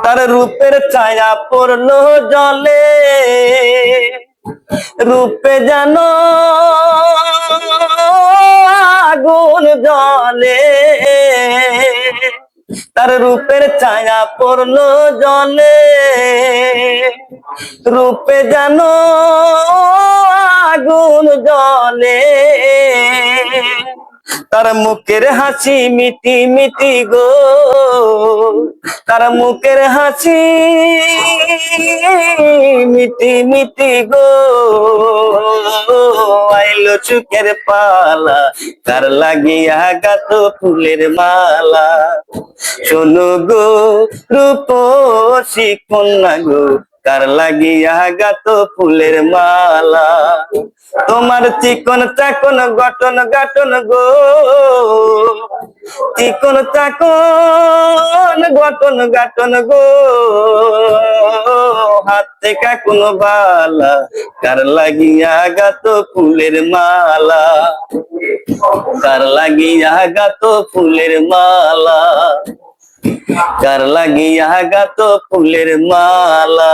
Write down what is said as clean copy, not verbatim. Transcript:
তার রূপের ছায়া পড়লো জলে, রূপে যেন আগুন জ্বলে। তার রূপের ছায়া পড়লো জলে, রূপে যেন আগুন জ্বলে। তার মুখের হাসি মিটি মিটি গো, তার মুখের হাসি মিটি মিটি গো। আইলো সুখের পালা, কার লাগিয়া গাত ফুলের মালা। শোনো গো রূপসী কন্যা গো, কার লাগিয়া গাত ফুলের মালা। তোমার চিকন চাকন গঠন গাঠন গো, চিকন চাকন গঠন গাঠন গো। হাত থেকে কোন বালা, কার লাগিয়া গাত ফুলের মালা। কার লাগিয়া গাত ফুলের মালা, কার লাগিয়া গাত ফুলের মালা।